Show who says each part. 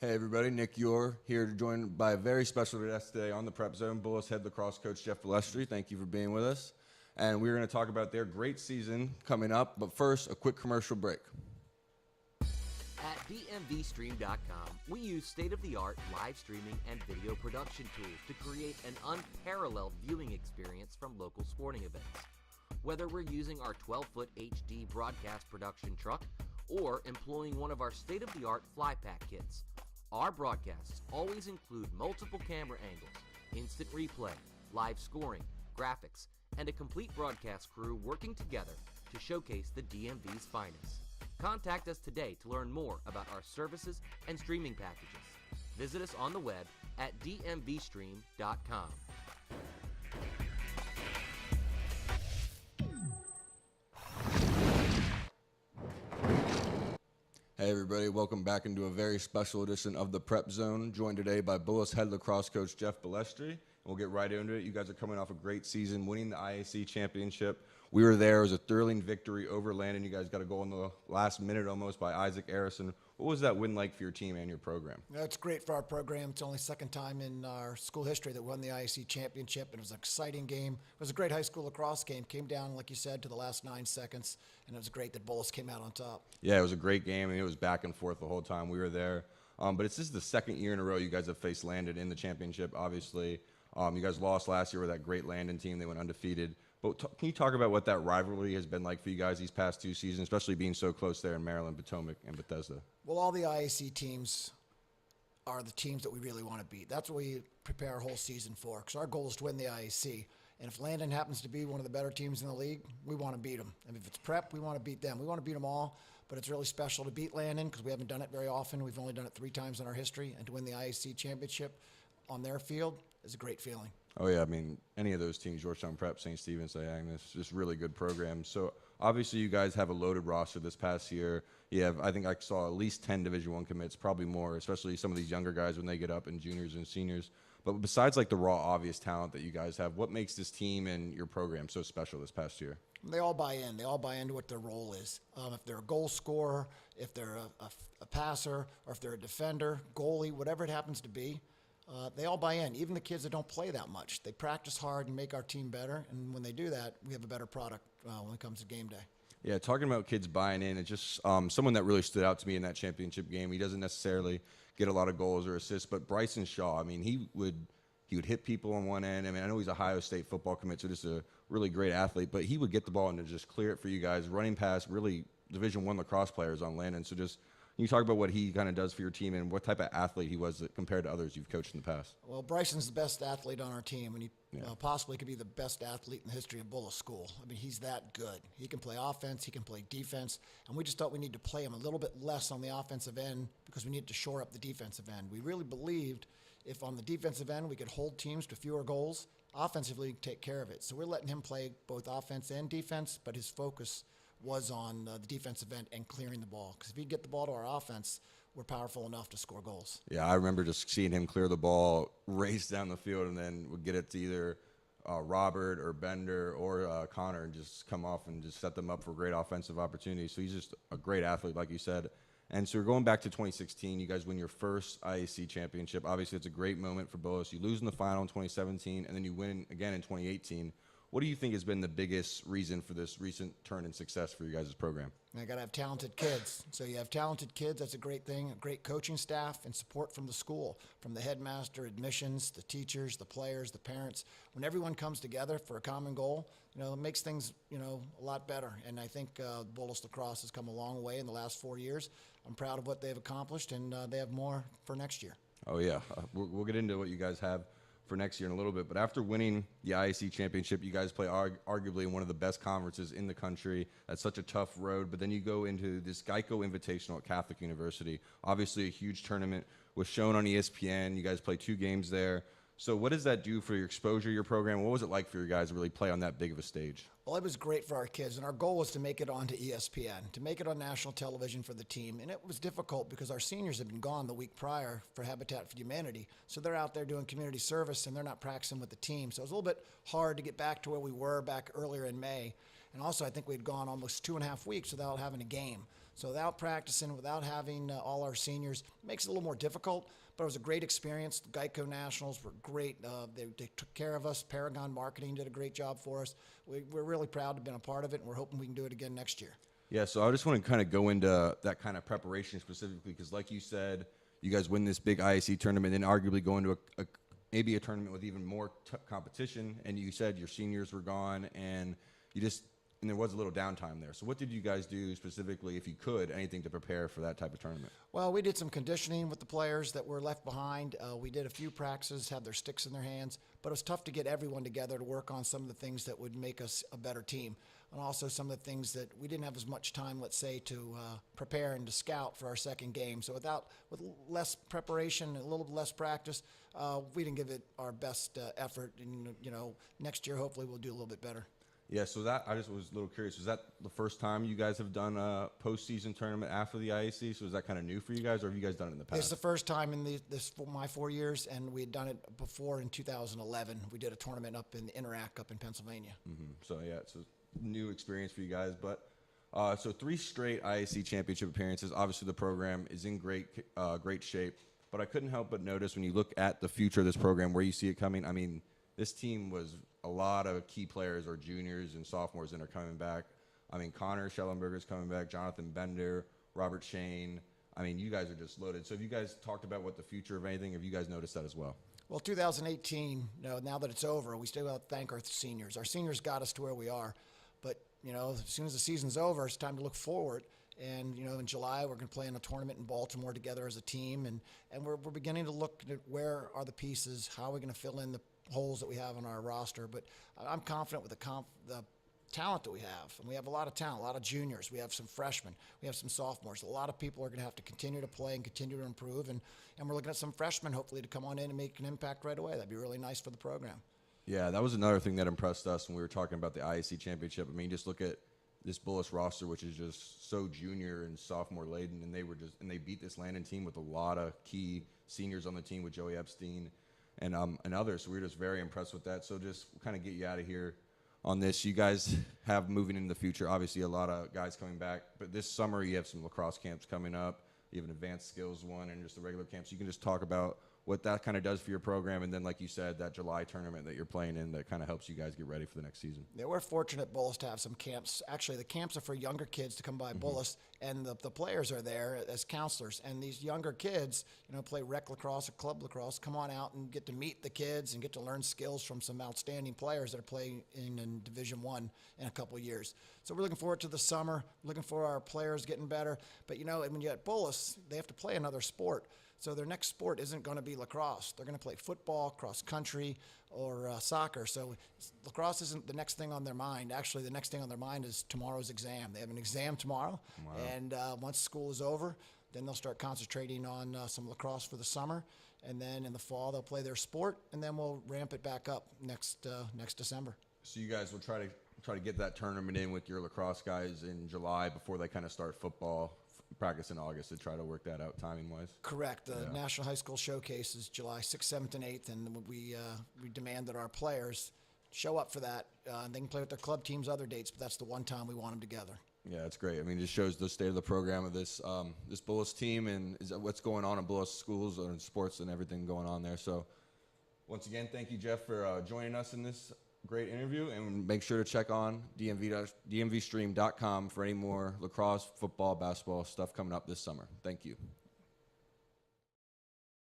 Speaker 1: Hey everybody, Nick Yor here, joined by a very special guest today on the Prep Zone, Bullis head lacrosse coach Jeff Bellistri. Thank you for being with us. And we're going to talk about their great season coming up, but first, a quick commercial break.
Speaker 2: At dmvstream.com, we use state-of-the-art live streaming and video production tools to create an unparalleled viewing experience from local sporting events. Whether we're using our 12-foot HD broadcast production truck or employing one of our state-of-the-art flypack kits, our broadcasts always include multiple camera angles, instant replay, live scoring, graphics, and a complete broadcast crew working together to showcase the DMV's finest. Contact us today to learn more about our services and streaming packages. Visit us on the web at dmvstream.com.
Speaker 1: Hey everybody, welcome back into a very special edition of the Prep Zone, joined today by Bullis head lacrosse coach Jeff Bellistri. And we'll get right into it. You guys are coming off a great season, winning the IAC championship. We were there. It was a thrilling victory over Landon. You guys got a goal in the last minute almost by Isaac Arison. What was that win like for your team and your program?
Speaker 3: It's great for our program. It's only second time in our school history that we won the IAC championship. It was an exciting game. It was a great high school lacrosse game. Came down, like you said, to the last 9 seconds, and it was great that Bullis came out on top.
Speaker 1: Yeah, it was a great game, and it was back and forth the whole time we were there. But this is the second year in a row you guys have faced Landon in the championship, obviously. You guys lost last year with that great Landon team. They went undefeated. But can you talk about what that rivalry has been like for you guys these past 2 seasons, especially being so close there in Maryland, Potomac, and Bethesda?
Speaker 3: Well, all the IAC teams are the teams that we really want to beat. That's what we prepare our whole season for, because our goal is to win the IAC. And if Landon happens to be one of the better teams in the league, we want to beat them. And if it's Prep, we want to beat them. We want to beat them all, but it's really special to beat Landon because we haven't done it very often. We've only done it 3 times in our history, and to win the IAC championship on their field is a great feeling.
Speaker 1: Oh, yeah. I mean, any of those teams, Georgetown Prep, St. Stephen's, St. Agnes, just really good programs. So, obviously, you guys have a loaded roster this past year. You have, I think I saw at least 10 Division I commits, probably more, especially some of these younger guys when they get up in juniors and seniors. But besides, like, the raw, obvious talent that you guys have, what makes this team and your program so special this past year?
Speaker 3: They all buy in. They all buy into what their role is. If they're a goal scorer, if they're a passer, or if they're a defender, goalie, whatever it happens to be, they all buy in. Even the kids that don't play that much, they practice hard and make our team better. And when they do that, we have a better product when it comes to game day. Yeah,
Speaker 1: talking about kids buying in, it's just someone that really stood out to me in that championship game. He doesn't necessarily get a lot of goals or assists, but Bryson Shaw, I mean, he would hit people on one end. I mean, I know he's a Ohio State football commit, so just a really great athlete, but he would get the ball and just clear it for you guys, running past really Division I lacrosse players on Landon. So just can you talk about what he kind of does for your team and what type of athlete he was compared to others you've coached in the past?
Speaker 3: Well, Bryson's the best athlete on our team, and he possibly could be the best athlete in the history of Bullis School. I mean, he's that good. He can play offense, he can play defense, and we just thought we need to play him a little bit less on the offensive end because we needed to shore up the defensive end. We really believed if on the defensive end we could hold teams to fewer goals, offensively we could take care of it. So we're letting him play both offense and defense, but his focus was on the defensive end and clearing the ball. Because if he get the ball to our offense, we're powerful enough to score goals.
Speaker 1: Yeah, I remember just seeing him clear the ball, race down the field, and then would get it to either Robert or Bender or Connor and just come off and just set them up for great offensive opportunities. So he's just a great athlete, like you said. And so we're going back to 2016. You guys win your first IAC championship. Obviously, it's a great moment for Bullis. You lose in the final in 2017, and then you win again in 2018. What do you think has been the biggest reason for this recent turn in success for you guys' program?
Speaker 3: I got to have talented kids. So you have talented kids, that's a great thing, a great coaching staff and support from the school, from the headmaster, admissions, the teachers, the players, the parents. When everyone comes together for a common goal, it makes things, a lot better. And I think Bullis Lacrosse has come a long way in the last 4 years. I'm proud of what they've accomplished, and they have more for next year.
Speaker 1: Oh, yeah. We'll get into what you guys have for next year in a little bit. But after winning the IAC championship, you guys play arguably in one of the best conferences in the country. That's such a tough road. But then you go into this Geico Invitational at Catholic University. Obviously a huge tournament, was shown on ESPN. You guys play 2 games there. So what does that do for your exposure, your program? What was it like for you guys to really play on that big of a stage?
Speaker 3: Well, it was great for our kids, and our goal was to make it onto ESPN, to make it on national television for the team. And it was difficult because our seniors had been gone the week prior for Habitat for Humanity. So they're out there doing community service, and they're not practicing with the team. So it was a little bit hard to get back to where we were back earlier in May. And also, I think we'd gone almost 2.5 weeks without having a game. So without practicing, without having all our seniors, it makes it a little more difficult. But it was a great experience. The Geico Nationals were great. They took care of us. Paragon Marketing did a great job for us. We're really proud to have been a part of it, and we're hoping we can do it again next year.
Speaker 1: Yeah, so I just want to kind of go into that kind of preparation specifically because, like you said, you guys win this big IAC tournament and arguably go into maybe a tournament with even more competition. And you said your seniors were gone, and there was a little downtime there. So what did you guys do specifically, if you could, anything to prepare for that type of tournament?
Speaker 3: Well, we did some conditioning with the players that were left behind. We did a few practices, had their sticks in their hands, but it was tough to get everyone together to work on some of the things that would make us a better team. And also some of the things that we didn't have as much time, let's say, to prepare and to scout for our second game. So with less preparation and a little less practice, we didn't give it our best effort. And, next year, hopefully we'll do a little bit better.
Speaker 1: Yeah, so I just was a little curious. Was that the first time you guys have done a postseason tournament after the IAC? So is that kind of new for you guys, or have you guys done it in the past?
Speaker 3: It's the first time in my 4 years, and we had done it before in 2011. We did a tournament up in Interac up in Pennsylvania.
Speaker 1: Mm-hmm. So, yeah, it's a new experience for you guys. But so 3 straight IAC championship appearances. Obviously, the program is in great shape. But I couldn't help but notice when you look at the future of this program, where you see it coming. I mean, this team was a lot of key players are juniors and sophomores and are coming back. I mean, Connor Schellenberger is coming back, Jonathan Bender, Robert Shane. I mean, you guys are just loaded. So have you guys talked about what the future of anything? Have you guys noticed that as well?
Speaker 3: Well, 2018, now that it's over, we still have to thank our seniors. Our seniors got us to where we are. But, as soon as the season's over, it's time to look forward. And, in July, we're going to play in a tournament in Baltimore together as a team. And we're beginning to look at where are the pieces, how are we going to fill in the holes that we have on our roster. But I'm confident with the talent that we have. And we have a lot of talent, a lot of juniors. We have some freshmen. We have some sophomores. A lot of people are going to have to continue to play and continue to improve. And we're looking at some freshmen, hopefully, to come on in and make an impact right away. That'd be really nice for the program. Yeah,
Speaker 1: that was another thing that impressed us when we were talking about the IAC championship. I mean, just look at this Bullis roster, which is just so junior and sophomore laden, and they beat this Landon team with a lot of key seniors on the team with Joey Epstein and others. So we were just very impressed with that. So just kind of get you out of here on this. You guys have moving into the future, obviously a lot of guys coming back, but this summer you have some lacrosse camps coming up. You have an advanced skills one and just the regular camps. You can just talk about what that kind of does for your program, and then, like you said, that July tournament that you're playing in that kind of helps you guys get ready for the next season.
Speaker 3: Yeah, we're fortunate at Bullis to have some camps. Actually, the camps are for younger kids to come by Bullis, and the players are there as counselors. And these younger kids, play rec lacrosse or club lacrosse, come on out and get to meet the kids and get to learn skills from some outstanding players that are playing in Division I in a couple of years. So we're looking forward to the summer, looking for our players getting better. But, when you're at Bullis, they have to play another sport. So their next sport isn't going to be lacrosse. They're going to play football, cross country, or soccer. So lacrosse isn't the next thing on their mind. Actually, the next thing on their mind is tomorrow's exam. They have an exam tomorrow. Wow. And once school is over, then they'll start concentrating on some lacrosse for the summer. And then in the fall, they'll play their sport, and then we'll ramp it back up next December.
Speaker 1: So you guys will try to get that tournament in with your lacrosse guys in July before they kind of start football practice in August to try to work that out timing-wise?
Speaker 3: Correct. The National High School Showcase is July 6th, 7th, and 8th, and we demand that our players show up for that. They can play with their club teams other dates, but that's the one time we want them together.
Speaker 1: Yeah, that's great. I mean, it just shows the state of the program of this Bullis team and what's going on in Bullis schools and sports and everything going on there. So once again, thank you, Jeff, for joining us in this great interview, and make sure to check on dmvstream.com for any more lacrosse, football, basketball stuff coming up this summer. Thank you.